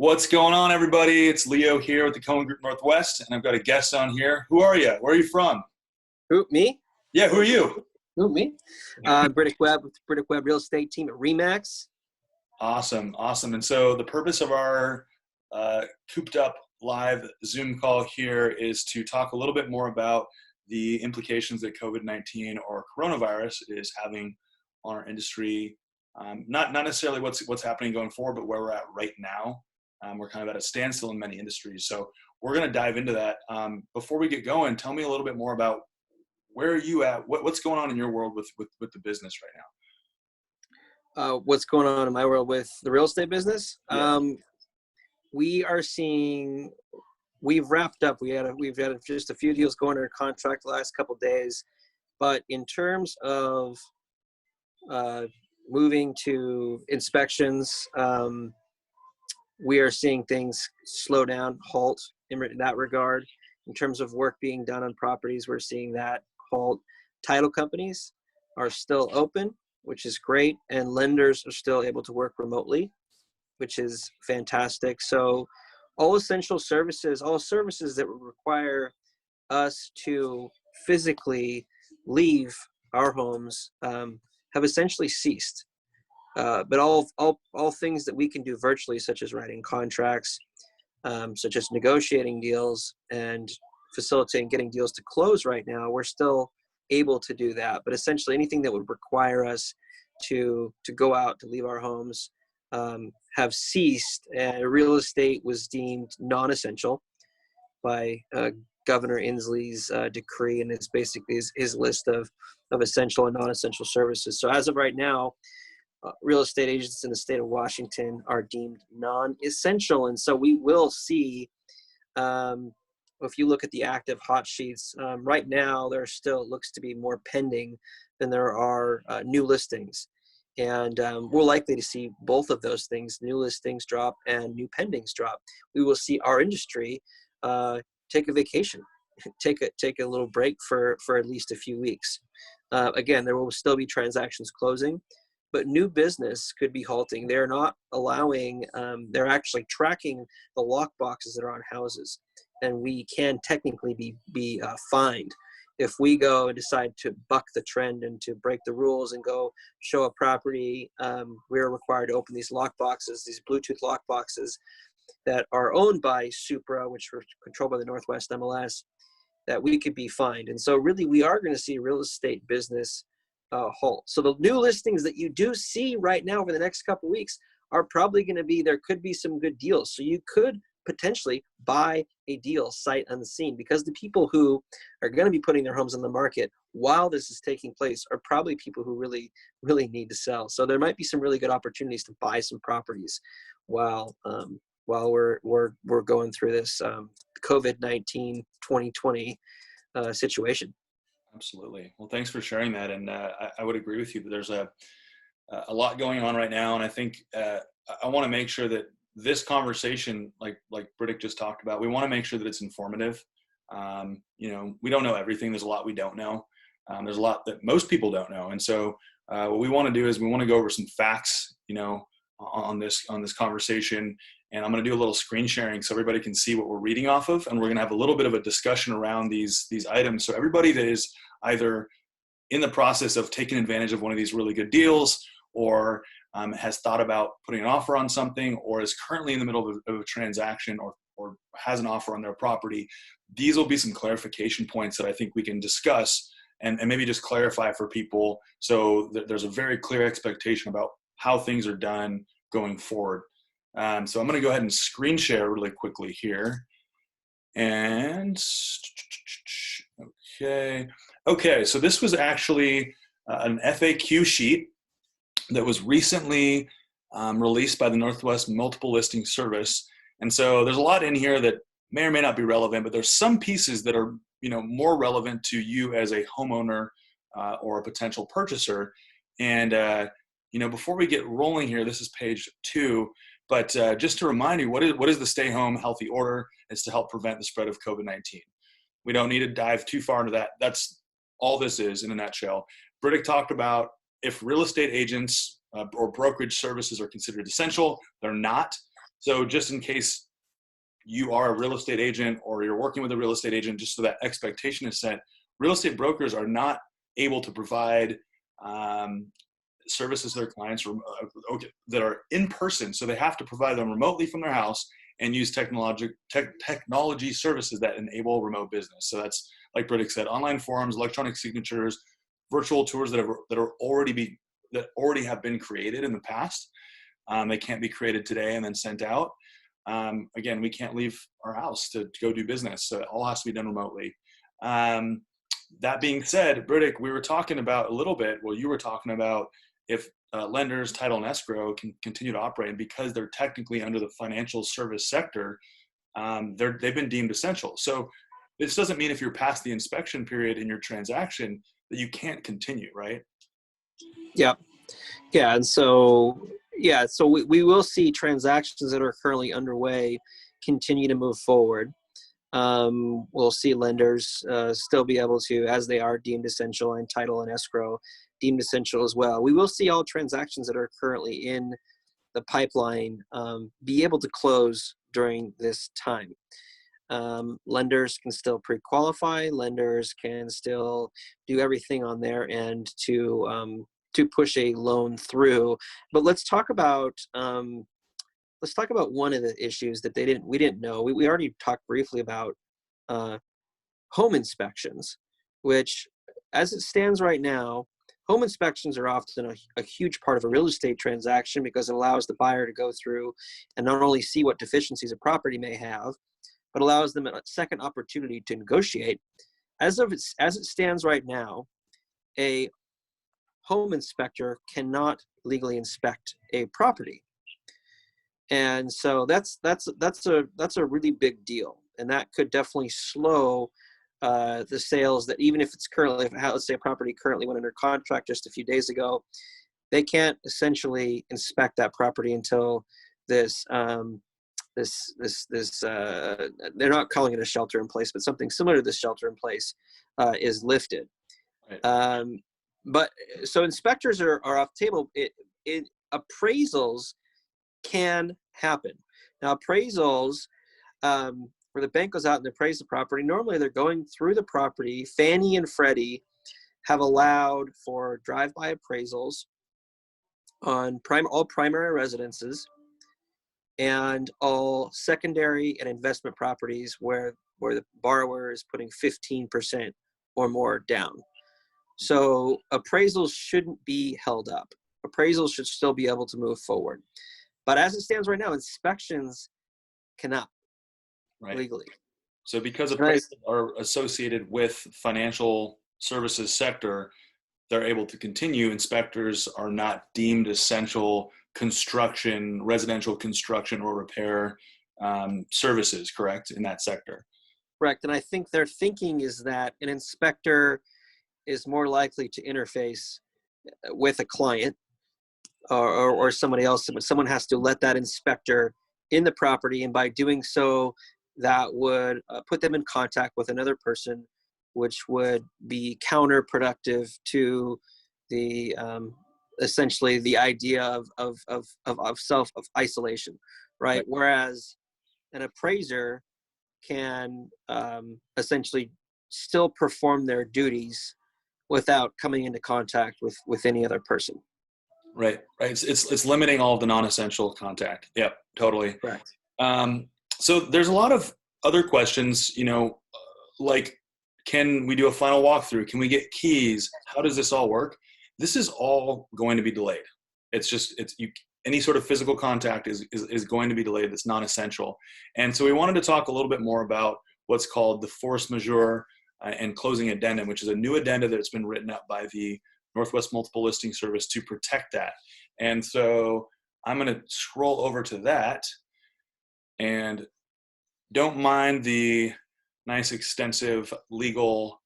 What's going on, everybody? It's Leo here with the Cohen Group Northwest, and I've got a guest on here. Who are you? Where are you from? Who, me? Yeah, who are you? Who, me? Briddick Webb with the Briddick Webb real estate team at RE/MAX. Awesome. And so the purpose of our cooped up live Zoom call here is to talk a little bit more about the implications that COVID-19 or coronavirus is having on our industry. Not necessarily what's happening going forward, but where we're at right now. We're kind of at a standstill in many industries. So we're going to dive into that. Before we get going, tell me a little bit more about where are you at? What's going on in your world with the business right now? What's going on in my world with the real estate business? Yeah. We are seeing, we've wrapped up. We've had just a few deals going under contract the last couple of days. But in terms of moving to inspections, we are seeing things slow down, halt in that regard. In terms of work being done on properties, we're seeing that halt. Title companies are still open, which is great, and lenders are still able to work remotely, which is fantastic. So all essential services, all services that would require us to physically leave our homes have essentially ceased. But all things that we can do virtually, such as writing contracts, such as negotiating deals and facilitating getting deals to close right now, we're still able to do that. But essentially anything that would require us to go out, to leave our homes, have ceased. And real estate was deemed non-essential by Governor Inslee's decree, and it's basically his list of essential and non-essential services. So as of right now, real estate agents in the state of Washington are deemed non-essential. And so we will see, if you look at the active hot sheets, right now there still looks to be more pending than there are new listings. And we're likely to see both of those things, new listings drop and new pendings drop. We will see our industry take a vacation, take a little break for at least a few weeks. Again, there will still be transactions closing, but new business could be halting. They're not allowing, they're actually tracking the lock boxes that are on houses. And we can technically be fined. If we go and decide to buck the trend and to break the rules and go show a property, we're required to open these lock boxes, these Bluetooth lock boxes that are owned by Supra, which are controlled by the Northwest MLS, that we could be fined. And so really we are going to see real estate business halt. So the new listings that you do see right now over the next couple of weeks are probably going to be, there could be some good deals. So you could potentially buy a deal sight unseen, because the people who are going to be putting their homes on the market while this is taking place are probably people who really, really need to sell. So there might be some really good opportunities to buy some properties while we're going through this COVID-19 2020 situation. Absolutely. Well, thanks for sharing that. And I would agree with you that there's a lot going on right now. And I think I want to make sure that this conversation, like Briddick just talked about, we want to make sure that it's informative. We don't know everything. There's a lot we don't know. There's a lot that most people don't know. And so what we want to do is we want to go over some facts, on this conversation. And I'm going to do a little screen sharing so everybody can see what we're reading off of. And we're going to have a little bit of a discussion around these items. So everybody that is either in the process of taking advantage of one of these really good deals, or has thought about putting an offer on something, or is currently in the middle of a transaction, or has an offer on their property, these will be some clarification points that I think we can discuss and maybe just clarify for people so that there's a very clear expectation about how things are done going forward. So I'm going to go ahead and screen share really quickly here. And okay. So this was actually an FAQ sheet that was recently released by the Northwest Multiple Listing Service. And so there's a lot in here that may or may not be relevant, but there's some pieces that are, more relevant to you as a homeowner or a potential purchaser. And, before we get rolling here, this is page 2. But just to remind you, what is the Stay Home Healthy Order? It's to help prevent the spread of COVID-19. We don't need to dive too far into that. That's all this is in a nutshell. Briddick talked about if real estate agents or brokerage services are considered essential. They're not. So just in case you are a real estate agent or you're working with a real estate agent, just so that expectation is set, real estate brokers are not able to provide services to their clients that are in person. So they have to provide them remotely from their house and use technology services that enable remote business. So that's, like Briddick said, online forums, electronic signatures, virtual tours that already have been created in the past. They can't be created today and then sent out. Again, we can't leave our house to go do business, so it all has to be done remotely. That being said, Briddick, we were talking about a little bit, well, you were talking about if lenders, title, and escrow can continue to operate, and because they're technically under the financial service sector, they've been deemed essential. So this doesn't mean if you're past the inspection period in your transaction that you can't continue, right? Yeah. Yeah. And so, so we will see transactions that are currently underway continue to move forward. We'll see lenders still be able to, as they are deemed essential, and title and escrow deemed essential as well. We will see all transactions that are currently in the pipeline be able to close during this time. Lenders can still pre-qualify. Lenders can still do everything on their end to push a loan through. But let's talk about one of the issues that we didn't know. We already talked briefly about home inspections, which, as it stands right now, home inspections are often a huge part of a real estate transaction because it allows the buyer to go through and not only see what deficiencies a property may have, but allows them a second opportunity to negotiate. As it stands right now, a home inspector cannot legally inspect a property. And so that's a really big deal, and that could definitely slow the sales. That even if it's currently, let's say a property currently went under contract just a few days ago, they can't essentially inspect that property until this they're not calling it a shelter in place, but something similar to this shelter in place is lifted. Right. But so inspectors are off the table. Appraisals can happen. Now, appraisals, where the bank goes out and appraise the property, normally they're going through the property. Fannie and Freddie have allowed for drive-by appraisals on all primary residences and all secondary and investment properties where the borrower is putting 15% or more down. So appraisals shouldn't be held up. Appraisals should still be able to move forward. But as it stands right now, inspections cannot legally. So because appraisals are associated with financial services sector, they're able to continue. Inspectors are not deemed essential construction, residential construction or repair services, correct, in that sector? Correct. And I think their thinking is that an inspector is more likely to interface with a client or somebody else, but someone has to let that inspector in the property, and by doing so, that would put them in contact with another person, which would be counterproductive to the essentially the idea of isolation, right? Whereas an appraiser can essentially still perform their duties without coming into contact with any other person. Right. It's limiting all of the non-essential contact. Yep, totally. Correct. So there's a lot of other questions, like, can we do a final walkthrough? Can we get keys? How does this all work? This is all going to be delayed. Any sort of physical contact is going to be delayed. That's non-essential. And so we wanted to talk a little bit more about what's called the force majeure and closing addendum, which is a new addenda that's been written up by the Northwest Multiple Listing Service to protect that. And so I'm going to scroll over to that, and don't mind the nice extensive legal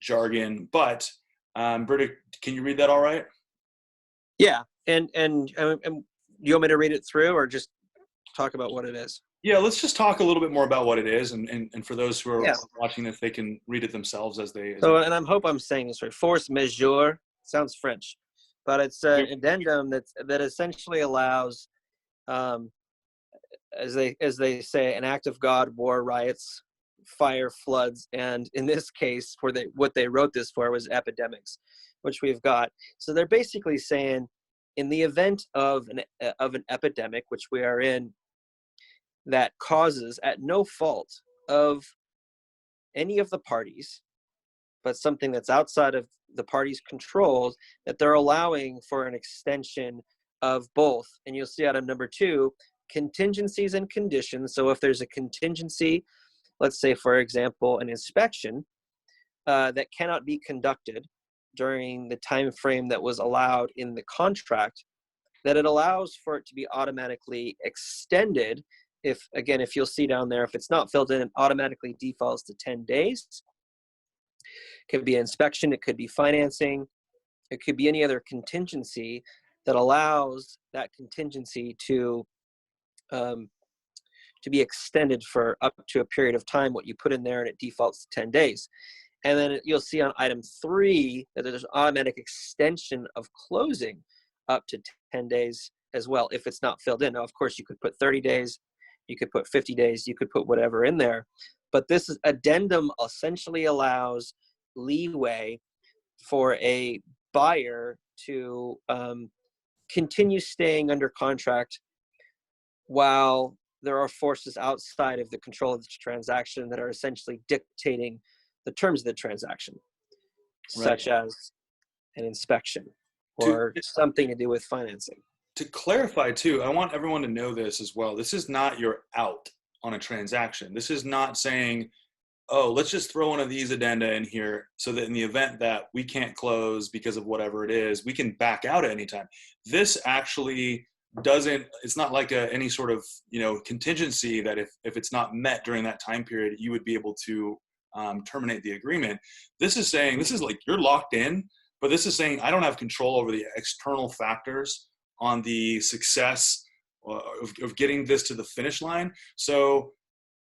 jargon, but Briddick, can you read that all right? Yeah. And you want me to read it through or just talk about what it is? Yeah, let's just talk a little bit more about what it is, and for those who are watching this, they can read it themselves and I hope I'm saying this right. Force majeure sounds French, but it's an addendum that essentially allows as they say, an act of God, war, riots, fire, floods, and in this case, what they wrote this for was epidemics, which we've got. So they're basically saying, in the event of an epidemic, which we are in, that causes at no fault of any of the parties, but something that's outside of the parties' controls, that they're allowing for an extension of both. And you'll see item number 2, contingencies and conditions. So if there's a contingency, let's say, for example, an inspection that cannot be conducted during the time frame that was allowed in the contract, that it allows for it to be automatically extended. If you'll see down there, if it's not filled in, it automatically defaults to 10 days. It could be inspection, it could be financing, it could be any other contingency that allows that contingency to be extended for up to a period of time, what you put in there, and it defaults to 10 days. And then you'll see on item 3 that there's an automatic extension of closing up to 10 days as well, if it's not filled in. Now, of course, you could put 30 days, you could put 50 days, you could put whatever in there. But this addendum essentially allows leeway for a buyer to continue staying under contract while there are forces outside of the control of the transaction that are essentially dictating the terms of the transaction, such as an inspection or something to do with financing. To clarify too, I want everyone to know this as well. This is not your out on a transaction. This is not saying, oh, let's just throw one of these addenda in here so that in the event that we can't close because of whatever it is, we can back out at any time. This actually doesn't, it's not like any sort of, contingency that if it's not met during that time period, you would be able to terminate the agreement. This is saying, this is like you're locked in, but this is saying I don't have control over the external factors on the success of getting this to the finish line. So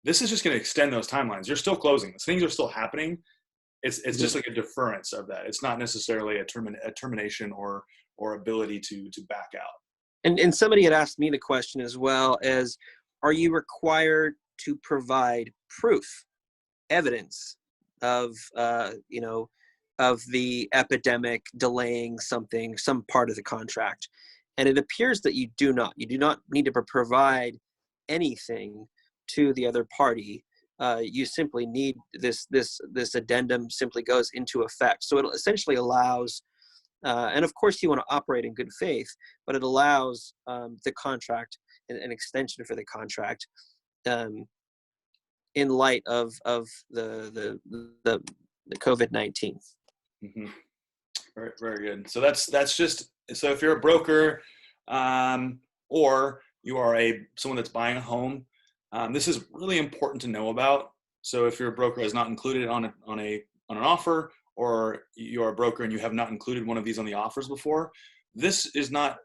this is just going to extend those timelines. You're still closing. Things are still happening. It's just like a deference of that. It's not necessarily a termination or ability to back out. And somebody had asked me the question as well as, are you required to provide proof, evidence of the epidemic delaying some part of the contract? And it appears that you do not. You do not need to provide anything to the other party. You simply need this addendum simply goes into effect. So it essentially allows, and of course you want to operate in good faith, but it allows the contract, an extension for the contract, in light of the COVID-19. Mm-hmm. Very, very good. So that's just, so if you're a broker or you are someone that's buying a home, this is really important to know about. So if your broker has not included on an offer, or you are a broker and you have not included one of these on the offers before, this is not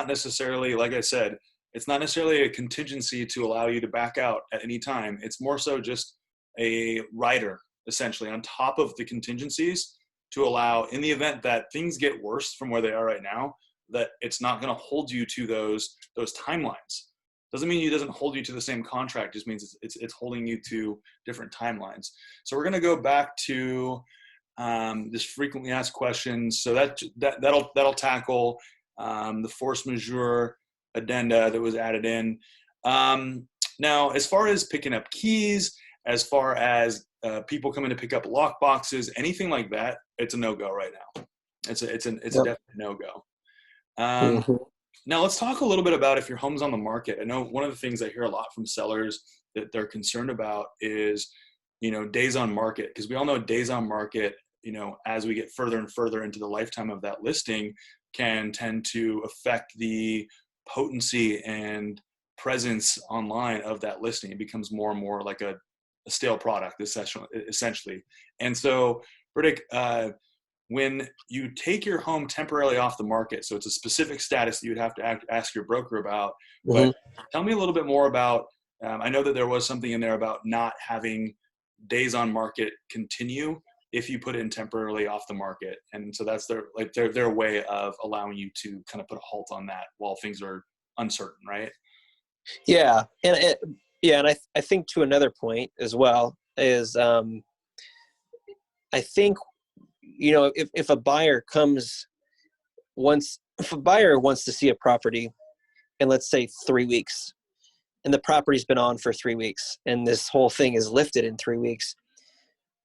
necessarily, like I said, it's not necessarily a contingency to allow you to back out at any time. It's more so just a rider, essentially, on top of the contingencies to allow, in the event that things get worse from where they are right now, that it's not going to hold you to those timelines. Doesn't mean it doesn't hold you to the same contract. Just means it's holding you to different timelines. So we're going to go back to this frequently asked questions. So that'll tackle the force majeure addenda that was added in. Now, as far as picking up keys, as far as people coming to pick up lock boxes, anything like that, it's a no-go right now. It's a definite no-go. Now let's talk a little bit about if your home's on the market. I know one of the things I hear a lot from sellers that they're concerned about is, days on market, because we all know days on market, as we get further and further into the lifetime of that listing, can tend to affect the potency and presence online of that listing. It becomes more and more like a stale product, essentially. And so, Briddick, when you take your home temporarily off the market, so it's a specific status that you'd have to ask your broker about, but tell me a little bit more about, I know that there was something in there about not having days on market continue if you put it in temporarily off the market. And so that's their way of allowing you to kind of put a halt on that while things are uncertain, right? Yeah. And I think to another point as well is, I think, if a buyer if a buyer wants to see a property in, let's say, 3 weeks, and the property's been on for 3 weeks, and this whole thing is lifted in 3 weeks,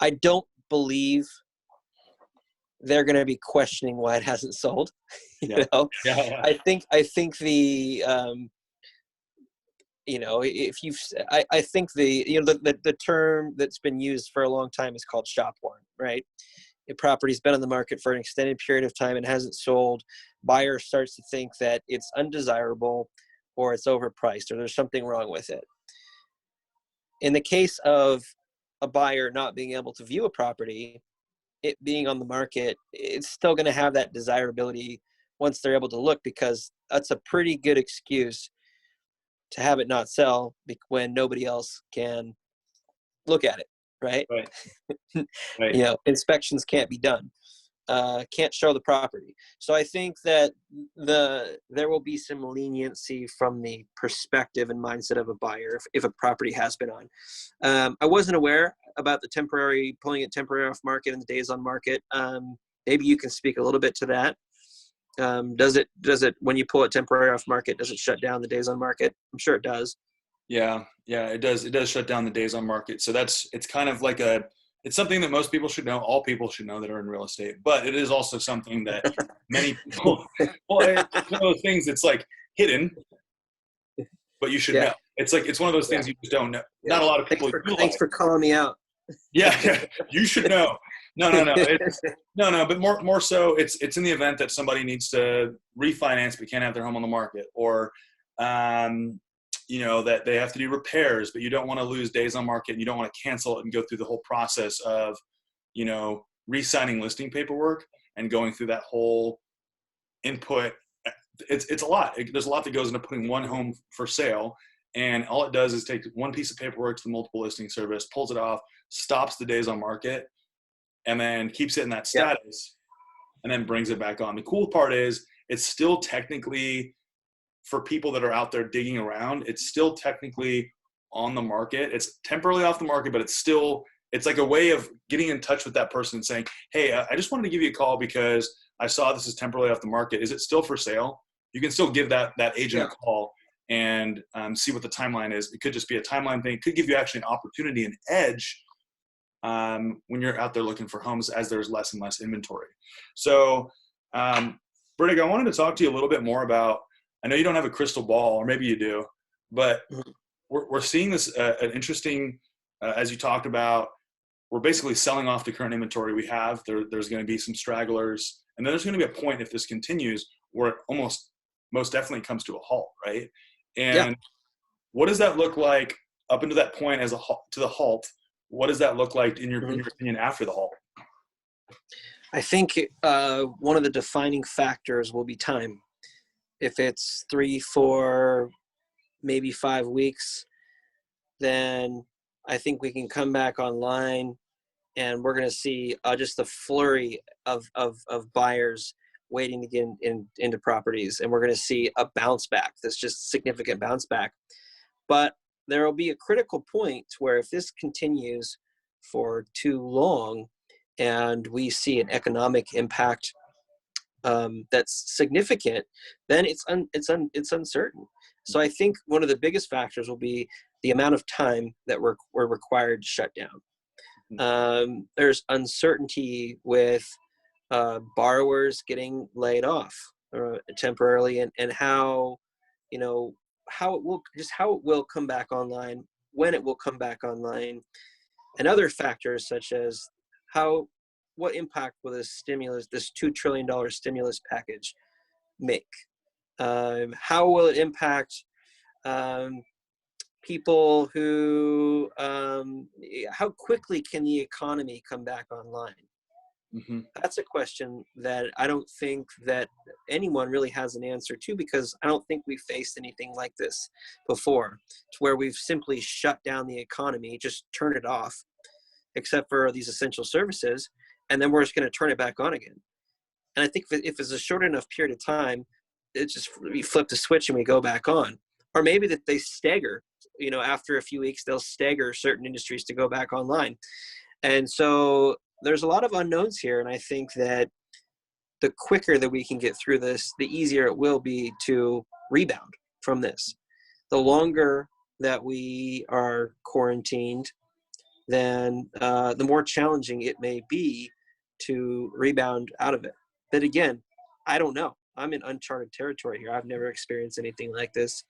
I don't believe they're going to be questioning why it hasn't sold. Yeah. you know, Yeah. I think the, if you've, I think the term that's been used for a long time is called shop warrant, right? A property's been on the market for an extended period of time and hasn't sold. Buyer starts to think that it's undesirable or it's overpriced or there's something wrong with it. In the case of a buyer not being able to view a property, it being on the market, it's still going to have that desirability once they're able to look, because that's a pretty good excuse to have it not sell when nobody else can look at it, right? Right. Right. Inspections can't be done, can't show the property. So I think that there will be some leniency from the perspective and mindset of a buyer if a property has been on. I wasn't aware about the pulling it temporary off market and the days on market. Maybe you can speak a little bit to that. Does it when you pull it temporary off market, does it shut down the days on market? I'm sure it does. Yeah, it does. It does shut down the days on market. So it's kind of like it's something that most people should know. All people should know that are in real estate, but it is also something that many people, well, it's one of those things that's like hidden, but you should know. It's one of those things you just don't know. Yeah. Not a lot of people. Thanks for calling me out. Yeah, you should know. No. But more so, it's in the event that somebody needs to refinance but can't have their home on the market, or that they have to do repairs, but you don't want to lose days on market, and you don't want to cancel it and go through the whole process of, re-signing listing paperwork and going through that whole input. It's a lot. There's a lot that goes into putting one home for sale, and all it does is take one piece of paperwork to the multiple listing service, pulls it off, stops the days on market, and then keeps it in that status, and then brings it back on. The cool part is it's still technically, for people that are out there digging around, it's still technically on the market. It's temporarily off the market, but it's like a way of getting in touch with that person and saying, hey, I just wanted to give you a call because I saw this is temporarily off the market. Is it still for sale? You can still give that agent a call and see what the timeline is. It could just be a timeline thing. It could give you actually an opportunity, an edge, when you're out there looking for homes, as there's less and less inventory. So, Briddick, I wanted to talk to you a little bit more about, I know you don't have a crystal ball, or maybe you do, but we're seeing this an interesting, as you talked about, we're basically selling off the current inventory we have. There's going to be some stragglers, and then there's going to be a point, if this continues, where it most definitely comes to a halt, right? And what does that look like up until that point to the halt? What does that look like in your opinion after the halt? I think one of the defining factors will be time. If it's 3, 4, maybe 5 weeks, then I think we can come back online, and we're going to see just a flurry of buyers waiting to get into properties, and we're going to see a bounce back. That's just significant bounce back. But there will be a critical point where if this continues for too long, and we see an economic impact that's significant, then it's uncertain. So I think one of the biggest factors will be the amount of time that we're required to shut down. There's uncertainty with borrowers getting laid off temporarily, and how it will come back online, when it will come back online, and other factors such as what impact will this $2 trillion stimulus package make? How will it impact people who, how quickly can the economy come back online? That's a question that I don't think that anyone really has an answer to, because I don't think we've faced anything like this before, to where we've simply shut down the economy, just turn it off, except for these essential services, and then we're just going to turn it back on again. And I think if it's a short enough period of time, it's just we flip the switch and we go back on. or maybe that they stagger, after a few weeks, they'll stagger certain industries to go back online. And so there's a lot of unknowns here. And I think that the quicker that we can get through this, the easier it will be to rebound from this. The longer that we are quarantined, then the more challenging it may be to rebound out of it. But again, I don't know. I'm in uncharted territory here. I've never experienced anything like this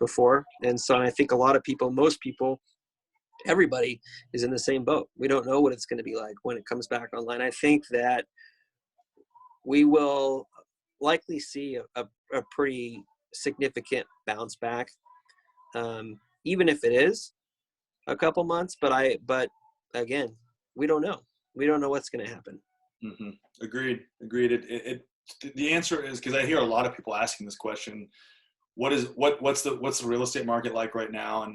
before. And so I think a lot of people, most people, everybody is in the same boat. We don't know what it's going to be like when it comes back online. I think that we will likely see a pretty significant bounce back, even if it is a couple months. But again, we don't know. We don't know what's going to happen. Mm-hmm. Agreed. The answer is, because I hear a lot of people asking this question, what's the real estate market like right now? And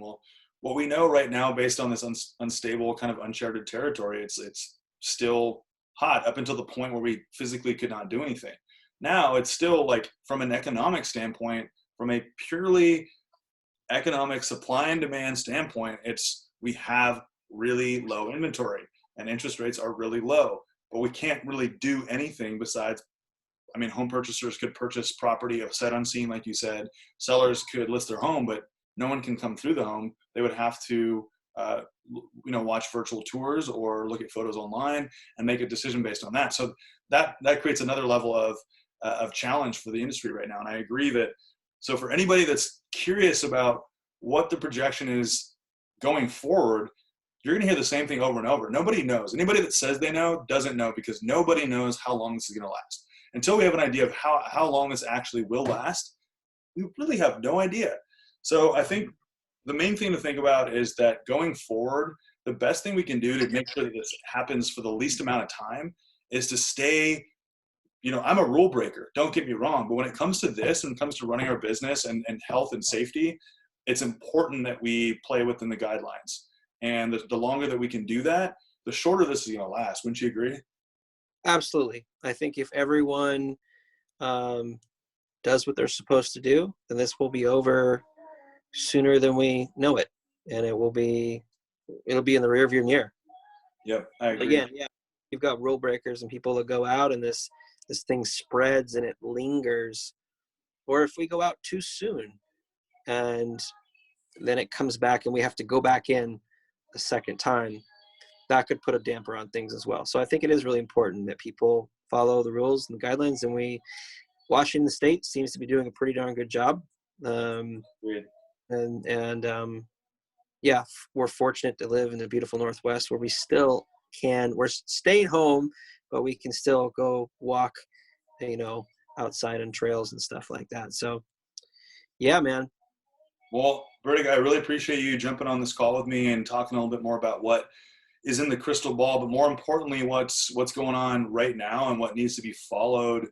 what we know right now, based on this unstable kind of uncharted territory, it's still hot up until the point where we physically could not do anything. Now it's still, like, from an economic standpoint, from a purely economic supply and demand standpoint, we have really low inventory and interest rates are really low, but we can't really do anything besides, home purchasers could purchase property of sight unseen, like you said. Sellers could list their home, but no one can come through the home. They would have to, watch virtual tours or look at photos online and make a decision based on that. So that creates another level of challenge for the industry right now. And I agree that, so for anybody that's curious about what the projection is going forward, you're going to hear the same thing over and over. Nobody knows. Anybody that says they know doesn't know, because nobody knows how long this is going to last. Until we have an idea of how long this actually will last, we really have no idea. So I think the main thing to think about is that going forward, the best thing we can do to make sure that this happens for the least amount of time is to stay, I'm a rule breaker, don't get me wrong, but when it comes to this, when it comes to running our business and health and safety, it's important that we play within the guidelines. And the longer that we can do that, the shorter this is going to last. Wouldn't you agree? Absolutely. I think if everyone does what they're supposed to do, then this will be over sooner than we know it, and it'll be in the rearview mirror. Yep, I agree. Again, yeah, you've got rule breakers and people that go out, and this thing spreads and it lingers. Or if we go out too soon, and then it comes back, and we have to go back in a second time, that could put a damper on things as well. So I think it is really important that people follow the rules and the guidelines, and Washington State seems to be doing a pretty darn good job. We're fortunate to live in the beautiful Northwest, where we're staying home, but we can still go walk, outside on trails and stuff like that. So yeah, man. Well, Briddick, I really appreciate you jumping on this call with me and talking a little bit more about what is in the crystal ball, but more importantly, what's going on right now and what needs to be followed,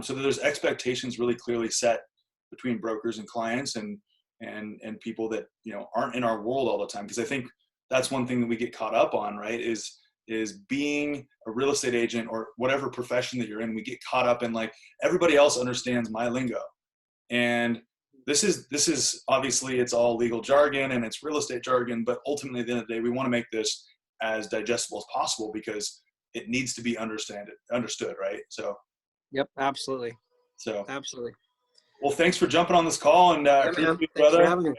so that there's expectations really clearly set between brokers and clients and people that aren't in our world all the time. Because I think that's one thing that we get caught up on, right? Is being a real estate agent or whatever profession that you're in, we get caught up in, like, everybody else understands my lingo, and this is obviously, it's all legal jargon and it's real estate jargon, but ultimately at the end of the day, we want to make this as digestible as possible because it needs to be understood, right? So yep, absolutely. So absolutely. Well, thanks for jumping on this call, and appreciate you, brother. And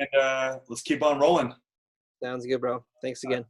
let's keep on rolling. Sounds good, bro. Thanks again.